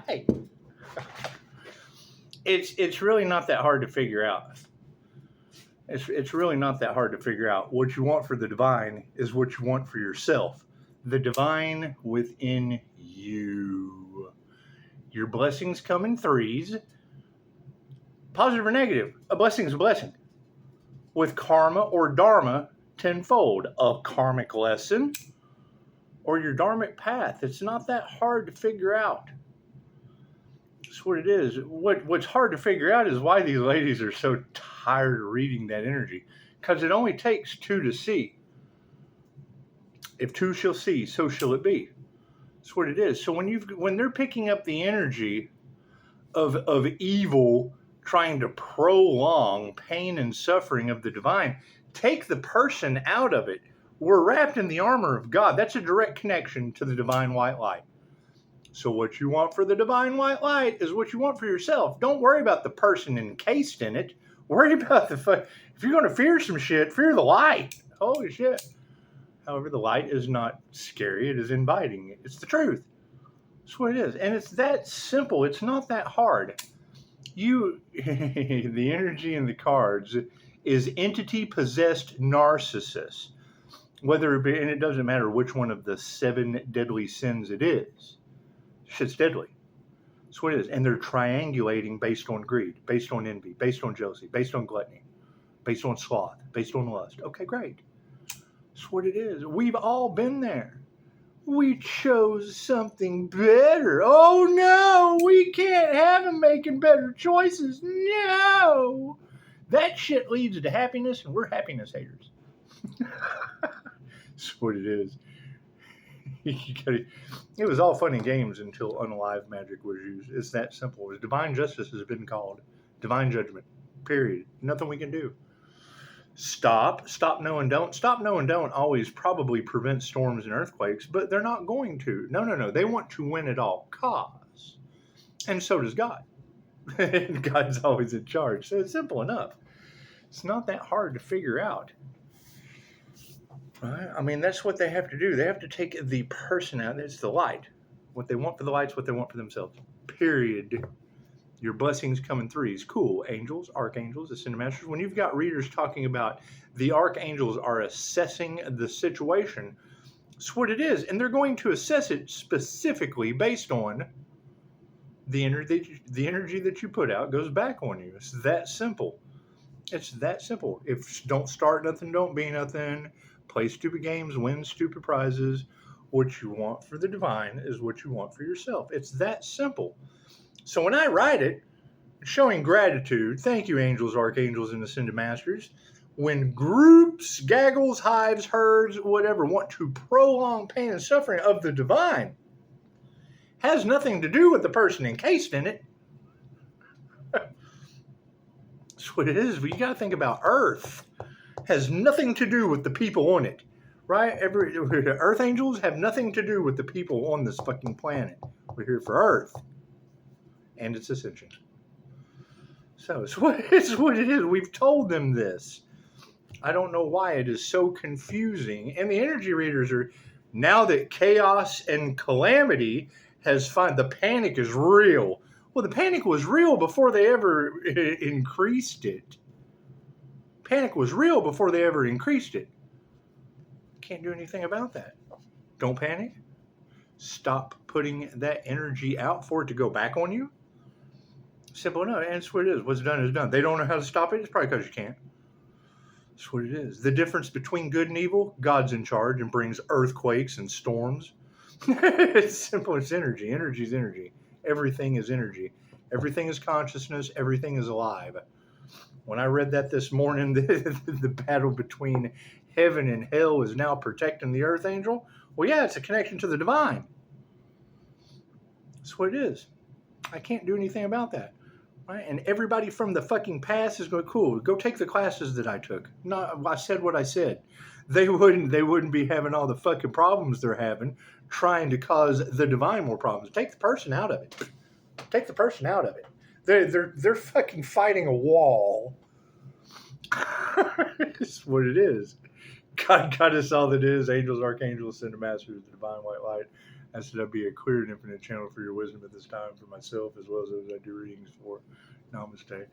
Hey. It's really not that hard to figure out. It's really not that hard to figure out. What you want for the divine is what you want for yourself. The divine within you. Your blessings come in threes. Positive or negative, a blessing is a blessing. With karma or dharma, tenfold. A karmic lesson or your dharmic path. It's not that hard to figure out. That's what it is. What's hard to figure out is why these ladies are so tired of reading that energy. Because it only takes two to see. If two shall see, so shall it be. That's what it is. So when they're picking up the energy of evil trying to prolong pain and suffering of the divine, take the person out of it. We're wrapped in the armor of God. That's a direct connection to the divine white light. So what you want for the divine white light is what you want for yourself. Don't worry about the person encased in it. Worry about if you're going to fear some shit, fear the light. Holy shit. However, the light is not scary. It is inviting. It's the truth. That's what it is. And it's that simple. It's not that hard. The energy in the cards is entity possessed narcissist. Whether it be, and it doesn't matter which one of the 7 deadly sins it is. Shit's deadly. That's what it is. And they're triangulating based on greed, based on envy, based on jealousy, based on gluttony, based on sloth, based on lust. Okay, great. That's what it is. We've all been there. We chose something better. Oh no, we can't have them making better choices. No. That shit leads to happiness, and we're happiness haters. That's what it is. It was all fun and games until unalive magic was used. It's that simple. Divine justice has been called. Divine judgment. Period. Nothing we can do. Stop, no and don't. Stop, no and don't always probably prevent storms and earthquakes, but they're not going to. No. They want to win at all costs. And so does God. And God's always in charge. So it's simple enough. It's not that hard to figure out. Right? I mean, that's what they have to do. They have to take the person out. It's the light. What they want for the light's what they want for themselves. Period. Your blessings come in threes. Cool. Angels, archangels, ascended masters. When you've got readers talking about the archangels are assessing the situation, that's what it is. And they're going to assess it specifically based on the energy that you put out goes back on you. It's that simple. It's that simple. If don't start nothing, don't be nothing. Play stupid games, win stupid prizes. What you want for the divine is what you want for yourself. It's that simple. So when I write it, showing gratitude, thank you, angels, archangels, and ascended masters. When groups, gaggles, hives, herds, whatever, want to prolong pain and suffering of the divine, has nothing to do with the person encased in it. That's what it is. But you got to think about Earth. Has nothing to do with the people on it, right? The Earth angels have nothing to do with the people on this fucking planet. We're here for Earth and its ascension. So it's what it is. We've told them this. I don't know why it is so confusing. And the energy readers are, now that chaos and calamity has the panic is real. Well, the panic was real before they ever increased it. Panic was real before they ever increased it. Can't do anything about that. Don't panic. Stop putting that energy out for it to go back on you. Simple enough. And that's what it is. What's done is done. They don't know how to stop it. It's probably because you can't. That's what it is. The difference between good and evil, God's in charge and brings earthquakes and storms. It's simple. It's energy. Energy is energy. Everything is energy. Everything is consciousness. Everything is alive. When I read that this morning, the battle between heaven and hell is now protecting the earth angel. Well, yeah, it's a connection to the divine. That's what it is. I can't do anything about that. Right? And everybody from the fucking past is going, cool, go take the classes that I took. No, I said what I said. They wouldn't be having all the fucking problems they're having trying to cause the divine more problems. Take the person out of it. Take the person out of it. They're fucking fighting a wall. It's what it is. God got us all that is. Angels, archangels, ascended masters, the divine white light. Ask that I be a clear and infinite channel for your wisdom at this time for myself as well as those I do readings for. Namaste.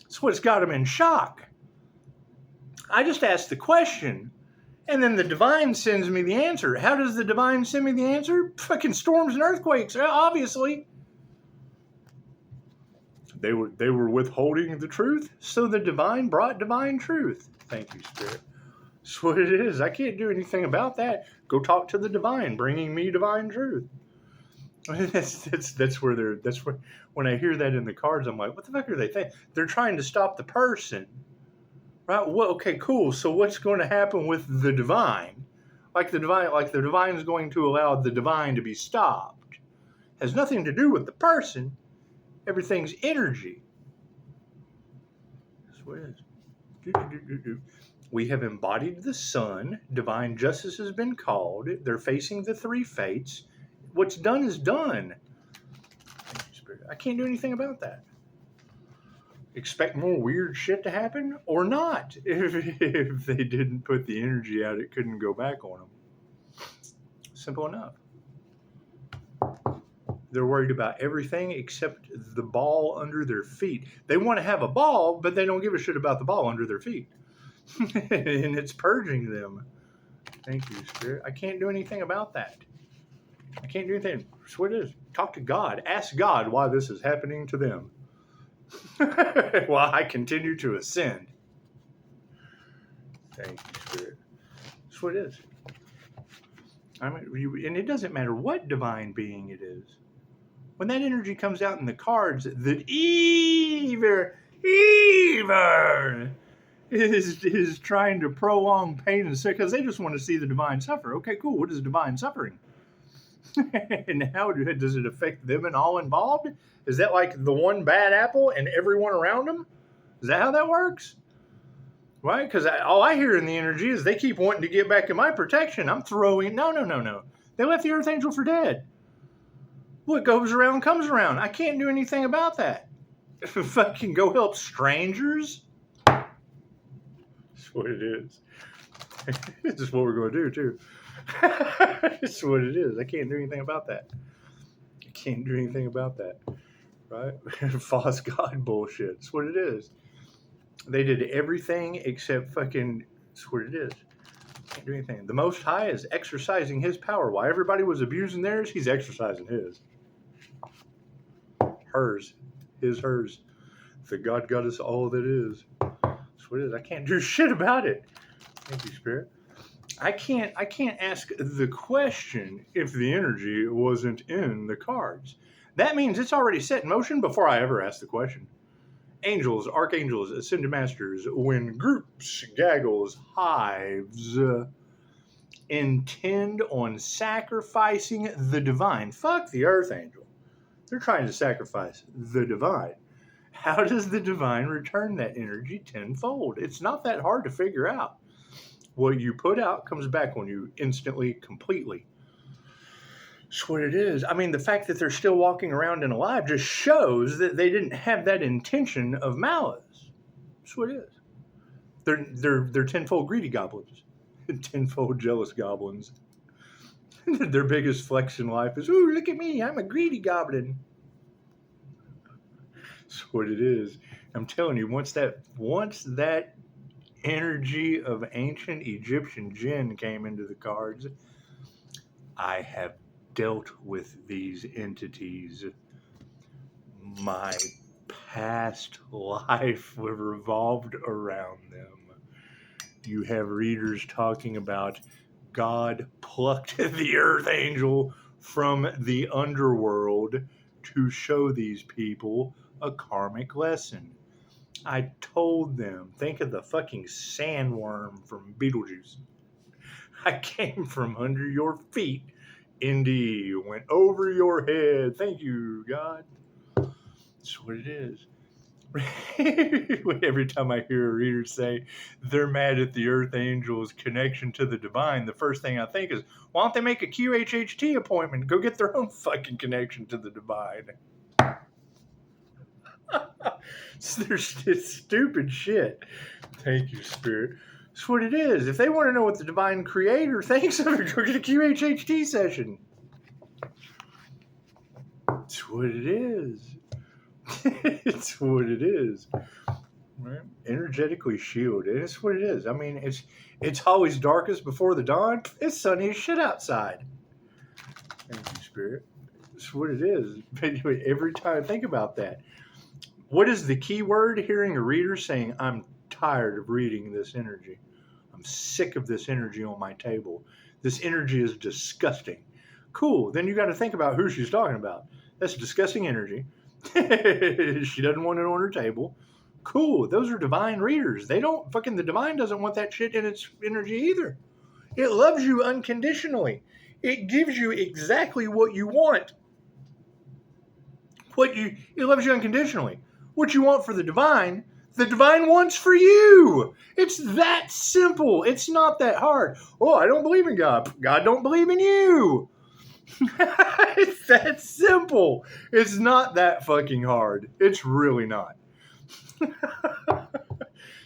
That's what's got them in shock. I just asked the question, and then the divine sends me the answer. How does the divine send me the answer? Fucking storms and earthquakes, obviously. They were withholding the truth, so the divine brought divine truth. Thank you, Spirit. That's what it is. I can't do anything about that. Go talk to the divine, bringing me divine truth. That's where when I hear that in the cards, I'm like, what the fuck are they thinking? They're trying to stop the person, right? Well, okay, cool. So what's going to happen with the divine? Like the divine is going to allow the divine to be stopped. Has nothing to do with the person. Everything's energy. That's what it is. We have embodied the sun. Divine justice has been called. They're facing the three fates. What's done is done. Thank you, Spirit. I can't do anything about that. Expect more weird shit to happen or not. If they didn't put the energy out, it couldn't go back on them. Simple enough. They're worried about everything except the ball under their feet. They want to have a ball, but they don't give a shit about the ball under their feet. And it's purging them. Thank you, Spirit. I can't do anything about that. I can't do anything. That's what it is. Talk to God. Ask God why this is happening to them. While I continue to ascend. Thank you, Spirit. That's what it is. And it doesn't matter what divine being it is. When that energy comes out in the cards, that evil is trying to prolong pain and sick because they just want to see the divine suffer. Okay, cool. What is divine suffering? And how does it affect them and all involved? Is that like the one bad apple and everyone around them? Is that how that works? Right? Because all I hear in the energy is they keep wanting to get back in my protection. I'm throwing... No. They left the Earth Angel for dead. What goes around comes around. I can't do anything about that. Fucking go help strangers? That's what it is. This is what we're going to do, too. That's what it is. I can't do anything about that. I can't do anything about that. Right? False God bullshit. That's what it is. They did everything except fucking... That's what it is. Can't do anything. The Most High is exercising his power. While everybody was abusing theirs, he's exercising his. Hers. Hers. The God got us all that is. That's what it is. I can't do shit about it. Thank you, Spirit. I can't ask the question if the energy wasn't in the cards. That means it's already set in motion before I ever ask the question. Angels, archangels, ascended masters, when groups, gaggles, hives intend on sacrificing the divine. Fuck the earth angel. They're trying to sacrifice the divine. How does the divine return that energy tenfold? It's not that hard to figure out. What you put out comes back on you instantly, completely. That's what it is. I mean, the fact that they're still walking around and alive just shows that they didn't have that intention of malice. That's what it is. They're tenfold greedy goblins. Tenfold jealous goblins. Their biggest flex in life is, ooh, look at me, I'm a greedy goblin. That's what it is. I'm telling you, once that energy of ancient Egyptian jinn came into the cards, I have dealt with these entities. My past life revolved around them. You have readers talking about God plucked the earth angel from the underworld to show these people a karmic lesson. I told them, think of the fucking sandworm from Beetlejuice. I came from under your feet. Indeed, went over your head. Thank you, God. That's what it is. Every time I hear a reader say they're mad at the earth angel's connection to the divine, the first thing I think is, why don't they make a QHHT appointment? Go get their own fucking connection to the divine. It's stupid shit. Thank you, Spirit. That's what it is. If they want to know what the divine creator thinks of it, go get a QHHT session. It's what it is. It's what it is. Right? Energetically shielded. It's what it is. I mean, it's always darkest before the dawn. It's sunny as shit outside. Thank you, Spirit. It's what it is. Anyway, every time, think about that. What is the key word? Hearing a reader saying, I'm tired of reading this energy. I'm sick of this energy on my table. This energy is disgusting. Cool. Then you got to think about who she's talking about. That's disgusting energy. She doesn't want it on her table. Cool. Those are divine readers. They don't the divine doesn't want that shit in its energy either. It loves you unconditionally. It gives you exactly what you want. It loves you unconditionally. What you want for the divine wants for you. It's that simple. It's not that hard. Oh, I don't believe in God. God don't believe in you. It's that simple. It's not that fucking hard. It's really not.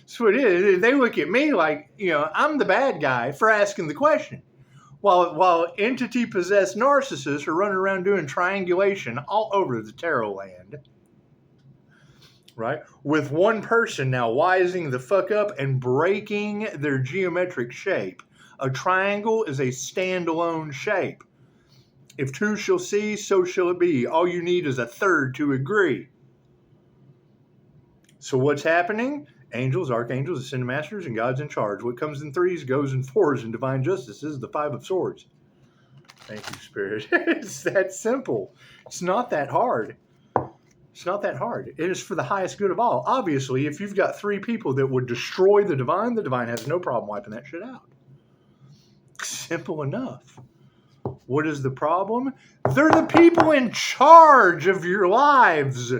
So it is. They look at me like, I'm the bad guy for asking the question. While entity-possessed narcissists are running around doing triangulation all over the tarot land. Right? With one person now wising the fuck up and breaking their geometric shape. A triangle is a standalone shape. If two shall see, so shall it be. All you need is a third to agree. So what's happening? Angels, archangels, ascended masters, and God's in charge. What comes in threes goes in fours, and divine justice is the Five of Swords. Thank you, Spirit. It's that simple. It's not that hard. It's not that hard. It is for the highest good of all. Obviously, if you've got three people that would destroy the divine has no problem wiping that shit out. Simple enough. What is the problem? They're the people in charge of your lives.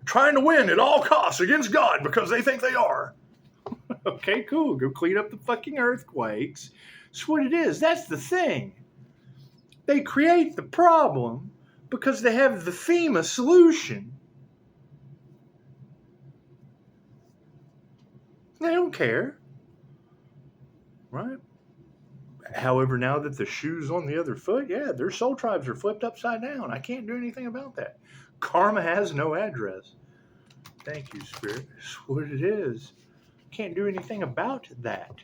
Trying to win at all costs against God because they think they are. Okay, cool. Go clean up the fucking earthquakes. That's what it is. That's the thing. They create the problem because they have the FEMA solution. They don't care. Right? However, now that the shoe's on the other foot, yeah, their soul tribes are flipped upside down. I can't do anything about that. Karma has no address. Thank you, Spirit. That's what it is. Can't do anything about that.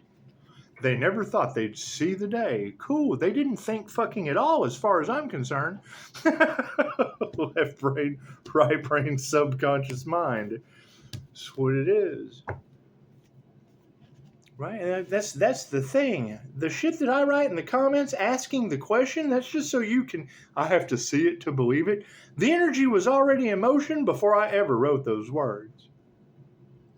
They never thought they'd see the day. Cool. They didn't think fucking at all as far as I'm concerned. Left brain, right brain, subconscious mind. That's what it is. Right? And that's the thing. The shit that I write in the comments asking the question, that's just so you can, I have to see it to believe it. The energy was already in motion before I ever wrote those words.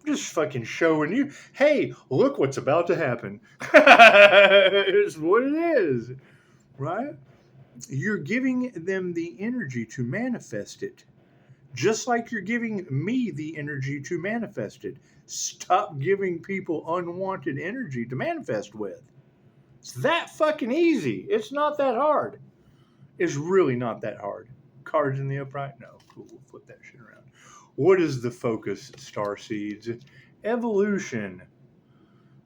Just fucking showing you, hey, look what's about to happen. It's what it is. Right? You're giving them the energy to manifest it. Just like you're giving me the energy to manifest it. Stop giving people unwanted energy to manifest with. It's that fucking easy. It's not that hard. It's really not that hard. Cards in the upright? No. Cool. We'll flip that shit around. What is the focus, starseeds? Evolution.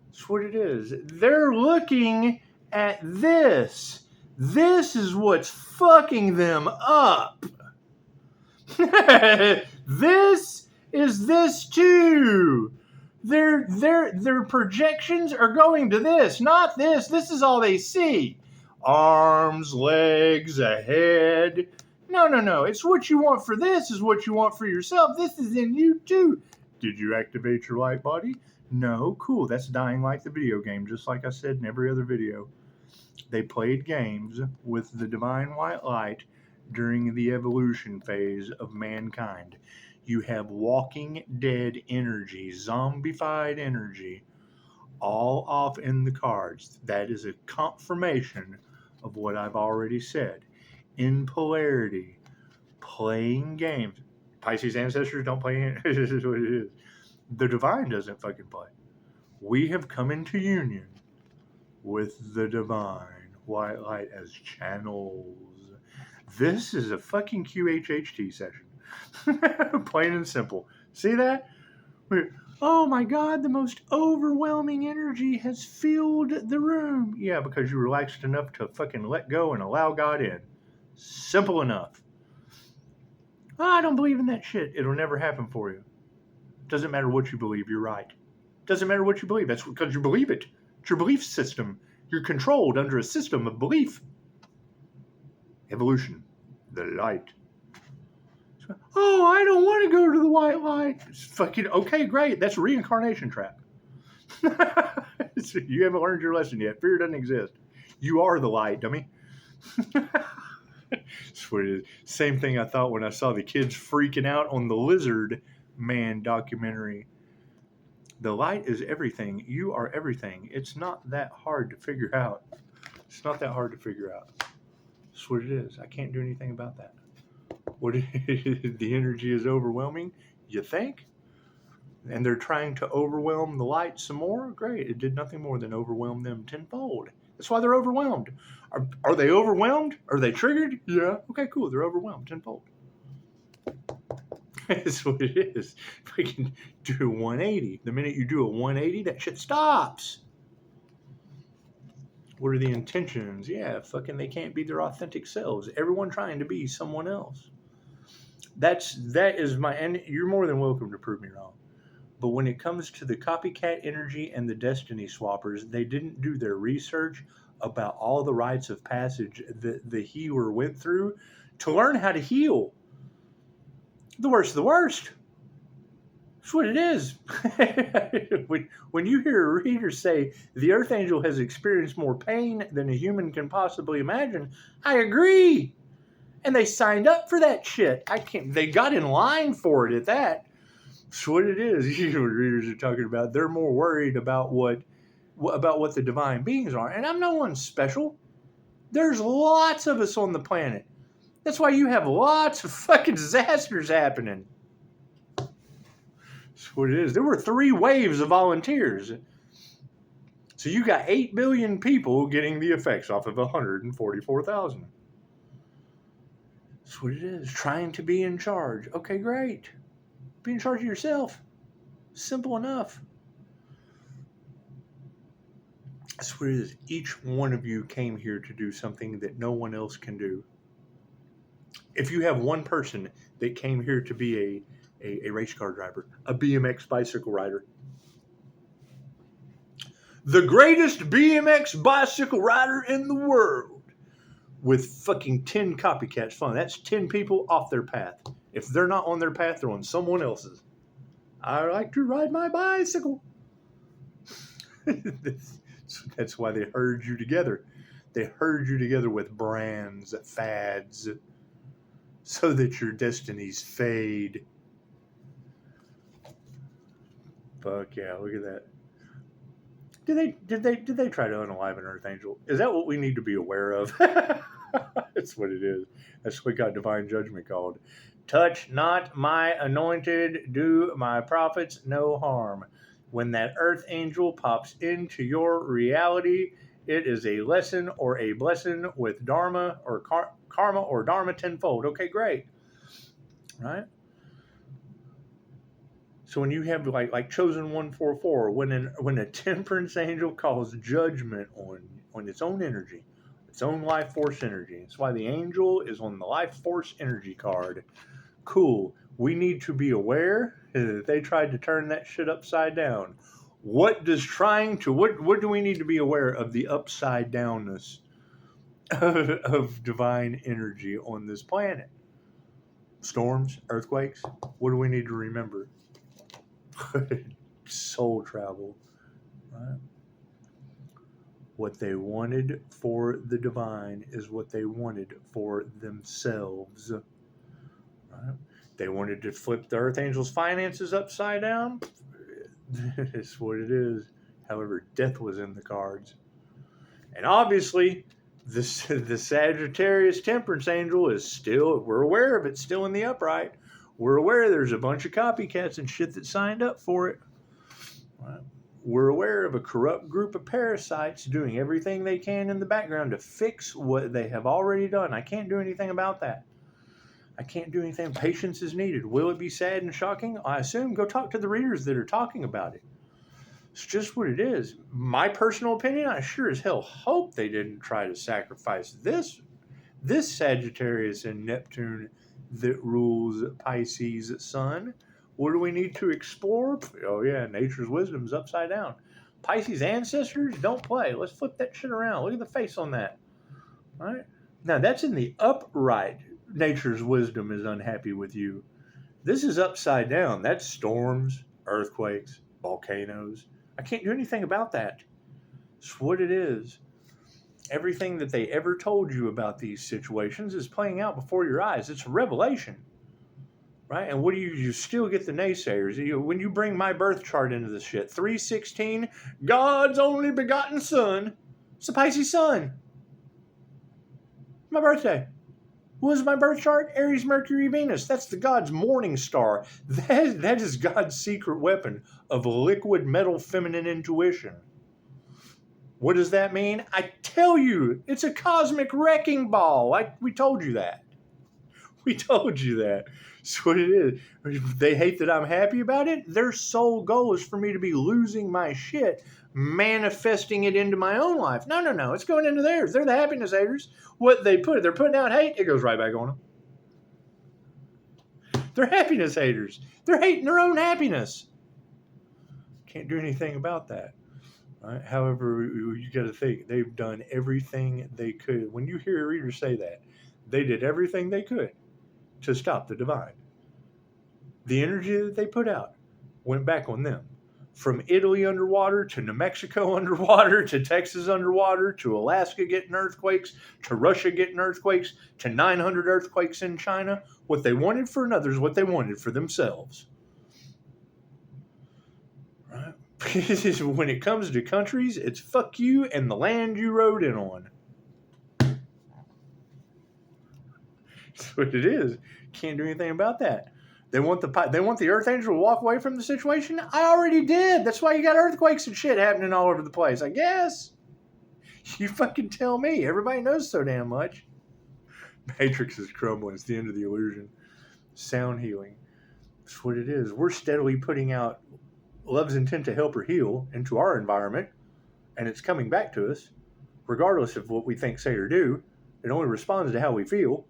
That's what it is. They're looking at this. This is what's fucking them up. This is this too. Their projections are going to this, not this. This is all they see. Arms, legs, a head. No. It's what you want for this is what you want for yourself. This is in you too. Did you activate your light body? No. Cool. That's dying like the video game, just like I said in every other video. They played games with the divine white light during the evolution phase of mankind. You have walking dead energy, zombified energy, all off in the cards. That is a confirmation of what I've already said. In polarity, playing games. Pisces ancestors don't play. This is what it is. The divine doesn't fucking play. We have come into union with the divine white light as channels. This is a fucking QHHT session. Plain and simple. See that? Oh my God, the most overwhelming energy has filled the room. Yeah, because you relaxed enough to fucking let go and allow God in. Simple enough. Oh, I don't believe in that shit. It'll never happen for you. Doesn't matter what you believe, you're right. Doesn't matter what you believe. That's because you believe it. It's your belief system. You're controlled under a system of belief. Evolution. The light. Oh, I don't want to go to the white light. It's fucking, okay, great. That's a reincarnation trap. You haven't learned your lesson yet. Fear doesn't exist. You are the light, dummy. That's what it is. Same thing I thought when I saw the kids freaking out on the Lizard Man documentary. The light is everything. You are everything. It's not that hard to figure out. It's not that hard to figure out. That's what it is. I can't do anything about that. What the energy is overwhelming, you think? And they're trying to overwhelm the light some more? Great. It did nothing more than overwhelm them tenfold. That's why they're overwhelmed. Are they overwhelmed? Are they triggered? Yeah. Okay, cool. They're overwhelmed tenfold. That's what it is. If I can do a 180, the minute you do a 180, that shit stops. What are the intentions? Yeah, fucking they can't be their authentic selves. Everyone trying to be someone else. That is my, and you're more than welcome to prove me wrong. But when it comes to the copycat energy and the destiny swappers, they didn't do their research about all the rites of passage that the healer went through to learn how to heal. The worst of the worst. That's what it is. When you hear a reader say the Earth Angel has experienced more pain than a human can possibly imagine, I agree. And they signed up for that shit. They got in line for it at that. That's what it is. You know what readers are talking about. They're more worried about what the divine beings are. And I'm no one special. There's lots of us on the planet. That's why you have lots of fucking disasters happening. That's what it is. There were 3 waves of volunteers. So you got 8 billion people getting the effects off of 144,000. That's what it is. Trying to be in charge. Okay, great. Be in charge of yourself. Simple enough. That's what it is. Each one of you came here to do something that no one else can do. If you have one person that came here to be a race car driver, a BMX bicycle rider, the greatest BMX bicycle rider in the world, with fucking 10 copycats following, that's 10 people off their path. If they're not on their path, they're on someone else's. I like to ride my bicycle. That's why they herd you together. They herd you together with brands, fads, so that your destinies fade. Fuck yeah, look at that. Did they try to unalive an Earth Angel? Is that what we need to be aware of? That's what it is. That's what got divine judgment called. Touch not my anointed, do my prophets no harm. When that Earth Angel pops into your reality, it is a lesson or a blessing with Dharma or karma or Dharma tenfold. Okay, great. Right? So when you have like chosen 144, when a temperance angel calls judgment on its own energy, its own life force energy, that's why the angel is on the life force energy card. Cool. We need to be aware that they tried to turn that shit upside down. What do we need to be aware of the upside downness of divine energy on this planet? Storms, earthquakes. What do we need to remember? Soul travel, right? What they wanted for the divine is what they wanted for themselves, right? They wanted to flip the Earth Angel's finances upside down. It's what it is. However, death was in the cards, and obviously the Sagittarius Temperance Angel is still, we're aware of it, still in the upright. We're aware there's a bunch of copycats and shit that signed up for it. Right? We're aware of a corrupt group of parasites doing everything they can in the background to fix what they have already done. I can't do anything about that. I can't do anything. Patience is needed. Will it be sad and shocking? I assume go talk to the readers that are talking about it. It's just what it is. My personal opinion, I sure as hell hope they didn't try to sacrifice this Sagittarius and Neptune that rules Pisces sun. What do we need to explore? Oh yeah, nature's wisdom is upside down. Pisces ancestors don't play. Let's flip that shit around. Look at the face on that. All right. Now that's in the upright. Nature's wisdom is unhappy with you. This is upside down. That's storms, earthquakes, volcanoes. I can't do anything about that. It's what it is. Everything that they ever told you about these situations is playing out before your eyes. It's a revelation. Right? And what do you still get the naysayers? When you bring my birth chart into this shit, 316, God's only begotten son. It's the Pisces sun. My birthday. What was my birth chart? Aries, Mercury, Venus. That's the God's morning star. That is God's secret weapon of liquid metal feminine intuition. What does that mean? I tell you, it's a cosmic wrecking ball. We told you that. We told you that. That's what it is. They hate that I'm happy about it. Their sole goal is for me to be losing my shit, manifesting it into my own life. No. It's going into theirs. They're the happiness haters. What they're putting out hate, it goes right back on them. They're happiness haters. They're hating their own happiness. Can't do anything about that. Right? However, you got to think, they've done everything they could. When you hear a reader say that, they did everything they could to stop the divine. The energy that they put out went back on them. From Italy underwater to New Mexico underwater to Texas underwater to Alaska getting earthquakes to Russia getting earthquakes to 900 earthquakes in China. What they wanted for another is what they wanted for themselves. Right? When it comes to countries, it's fuck you and the land you rode in on. That's what it is. Can't do anything about that. They want the Earth Angel to walk away from the situation. I already did. That's why you got earthquakes and shit happening all over the place. I guess. You fucking tell me. Everybody knows so damn much. Matrix is crumbling. It's the end of the illusion. Sound healing. That's what it is. We're steadily putting out love's intent to help or heal into our environment, and it's coming back to us, regardless of what we think, say, or do. It only responds to how we feel.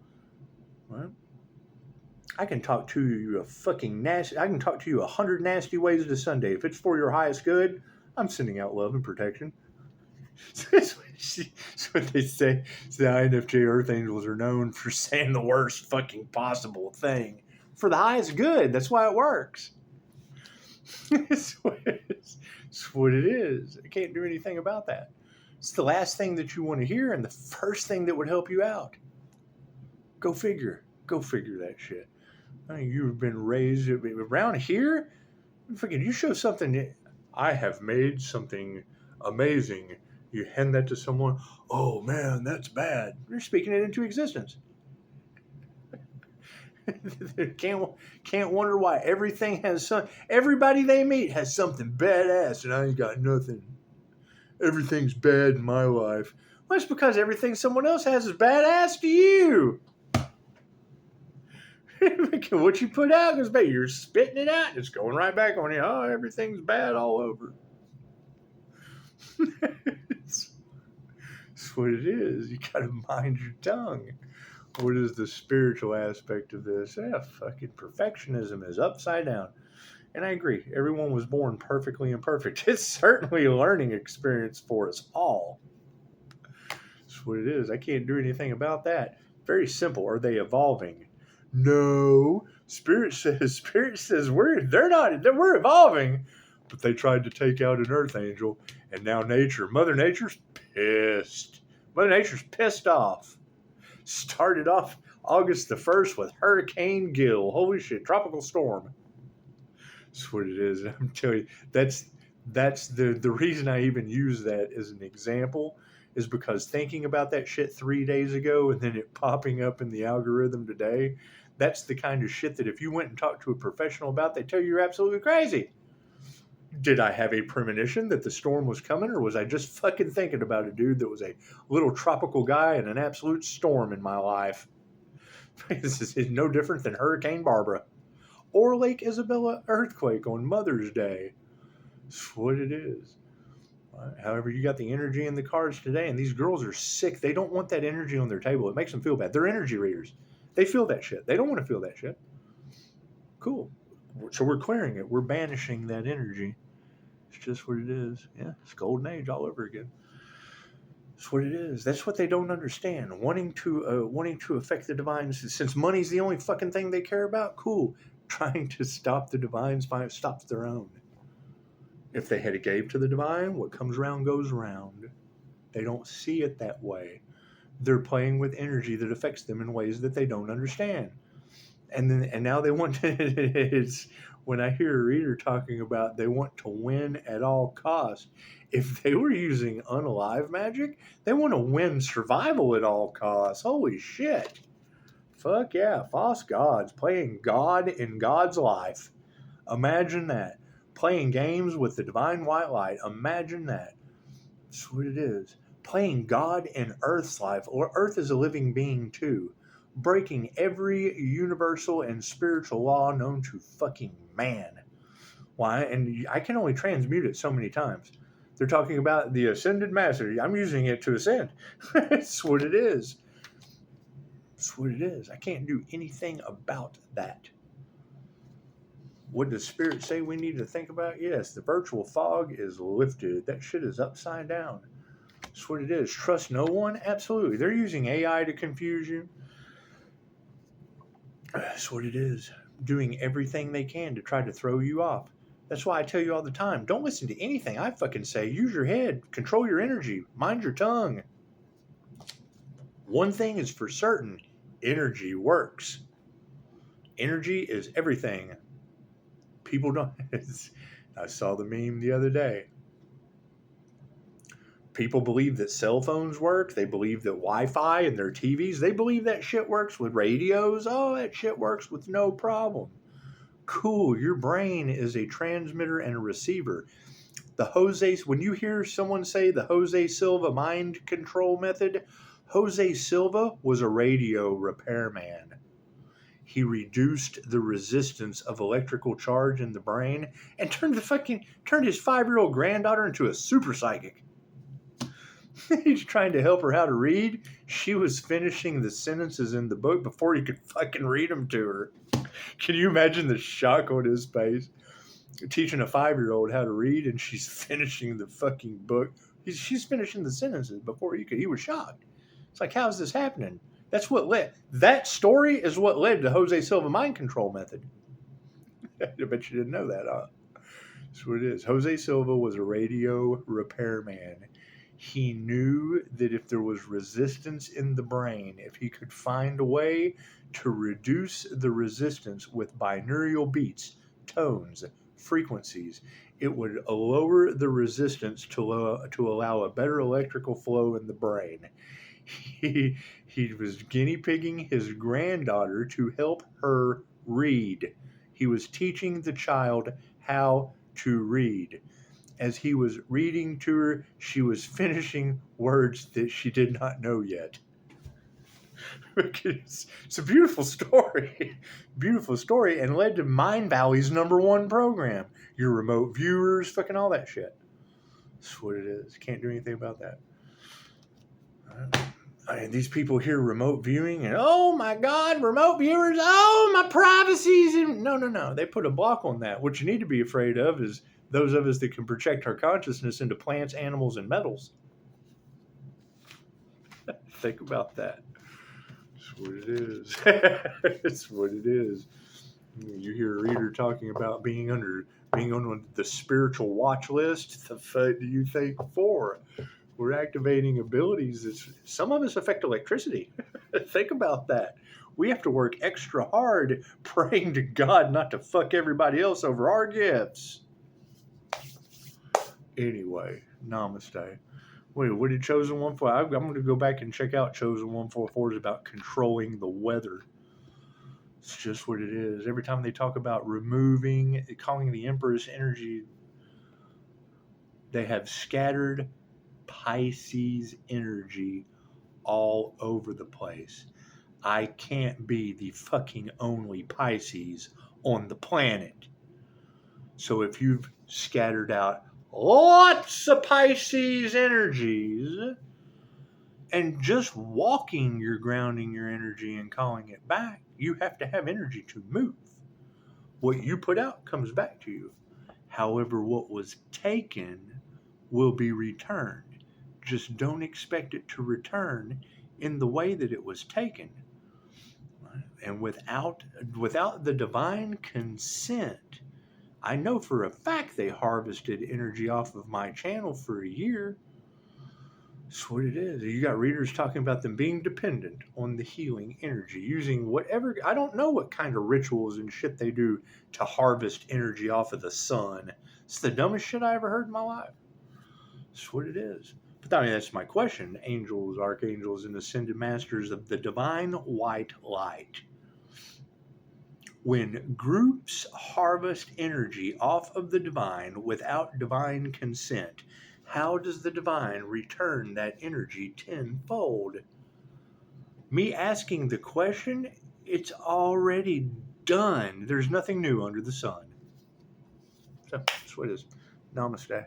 Well, I can talk to you I can talk to you 100 nasty ways to Sunday. If it's for your highest good, I'm sending out love and protection. That's what they say. The INFJ Earth Angels are known for saying the worst fucking possible thing for the highest good. That's why it works. That's what it is. I can't do anything about that. It's the last thing that you want to hear and the first thing that would help you out. Go figure. Go figure that shit. I mean, you've been raised around here. Fucking, you show something. I have made something amazing. You hand that to someone. Oh man, that's bad. You're speaking it into existence. Can't wonder why everybody they meet has something badass, and I ain't got nothing. Everything's bad in my life. Well, it's because everything someone else has is badass to you. What you put out goes back. You're spitting it out. It's going right back on you. Oh, everything's bad all over. It's what it is. You got to mind your tongue. What is the spiritual aspect of this? Fucking perfectionism is upside down. And I agree. Everyone was born perfectly imperfect. It's certainly a learning experience for us all. That's what it is. I can't do anything about that. Very simple. Are they evolving? No. Spirit says we're evolving. But they tried to take out an Earth Angel, and now Mother Nature's pissed. Mother Nature's pissed off. Started off August the 1st with Hurricane Gil. Holy shit, tropical storm. That's what it is. I'm telling you, that's the reason I even use that as an example is because thinking about that shit 3 days ago and then it popping up in the algorithm today, that's the kind of shit that if you went and talked to a professional about, they tell you you're absolutely crazy. Did I have a premonition that the storm was coming, or was I just fucking thinking about a dude that was a little tropical guy and an absolute storm in my life? This is no different than Hurricane Barbara or Lake Isabella earthquake on Mother's Day. That's what it is. However, you got the energy in the cards today, and these girls are sick. They don't want that energy on their table. It makes them feel bad. They're energy readers. They feel that shit. They don't want to feel that shit. Cool. So we're clearing it. We're banishing that energy. It's just what it is. Yeah, it's golden age all over again. That's what it is. That's what they don't understand. Wanting to affect the divines, since money's the only fucking thing they care about. Cool. Trying to stop the divines by stops their own. If they had gave to the divine, what comes around goes around. They don't see it that way. They're playing with energy that affects them in ways that they don't understand. And now they want to. It's when I hear a reader talking about they want to win at all costs. If they were using unalive magic, they want to win survival at all costs. Holy shit. Fuck yeah. False gods. Playing God in God's life. Imagine that. Playing games with the divine white light. Imagine that. That's what it is. Playing God in Earth's life. Or Earth is a living being too. Breaking every universal and spiritual law known to fucking man. Why? And I can only transmute it so many times. They're talking about the ascended master. I'm using it to ascend. That's what it is. That's what it is. I can't do anything about that. What does Spirit say we need to think about? Yes, the virtual fog is lifted. That shit is upside down. That's what it is. Trust no one? Absolutely. They're using AI to confuse you. That's what it is. Doing everything they can to try to throw you off. That's why I tell you all the time, don't listen to anything I fucking say. Use your head. Control your energy. Mind your tongue. One thing is for certain. Energy works. Energy is everything. People don't. I saw the meme the other day. People believe that cell phones work. They believe that Wi-Fi and their TVs, they believe that shit works with radios. Oh, that shit works with no problem. Cool. Your brain is a transmitter and a receiver. When you hear someone say the Jose Silva mind control method, Jose Silva was a radio repairman. He reduced the resistance of electrical charge in the brain and turned his 5-year-old granddaughter into a super psychic. He's trying to help her how to read. She was finishing the sentences in the book before he could fucking read them to her. Can you imagine the shock on his face? Teaching a 5-year-old how to read, and she's finishing the fucking book. She's finishing the sentences before he was shocked. It's like, how is this happening? That story is what led to Jose Silva mind control method. I bet you didn't know that, huh? That's what it is. Jose Silva was a radio repairman. He knew that if there was resistance in the brain, if he could find a way to reduce the resistance with binaural beats, tones, frequencies, it would lower the resistance to allow a better electrical flow in the brain. He was guinea pigging his granddaughter to help her read. He was teaching the child how to read. As he was reading to her, she was finishing words that she did not know yet. It's a beautiful story. Beautiful story, and led to Mind Valley's #1 program. Your remote viewers, fucking all that shit. That's what it is. Can't do anything about that. These people hear remote viewing and, oh my God, remote viewers, oh, my privacy's in. No. They put a block on that. What you need to be afraid of is those of us that can project our consciousness into plants, animals, and metals. Think about that. That's what it is. It's what it is. You hear a reader talking about being on the spiritual watch list. The fuck do you think for? We're activating abilities that some of us affect electricity. Think about that. We have to work extra hard praying to God not to fuck everybody else over our gifts. Anyway, namaste. Wait, what did Chosen 144? I'm going to go back and check out Chosen 144 is about controlling the weather. It's just what it is. Every time they talk about calling the Empress energy, they have scattered Pisces energy all over the place. I can't be the fucking only Pisces on the planet. So if you've scattered out lots of Pisces energies And just walking, you're grounding your energy and calling it back. You have to have energy to move. What you put out comes back to you. However, what was taken will be returned. Just don't expect it to return in the way that it was taken. And without the divine consent, I know for a fact they harvested energy off of my channel for a year. That's what it is. You got readers talking about them being dependent on the healing energy, using whatever, I don't know what kind of rituals and shit they do to harvest energy off of the sun. It's the dumbest shit I ever heard in my life. That's what it is. But I mean, that's my question. Angels, archangels, and ascended masters of the divine white light. When groups harvest energy off of the divine without divine consent, how does the divine return that energy tenfold? Me asking the question, it's already done. There's nothing new under the sun. So that's what it is. Namaste.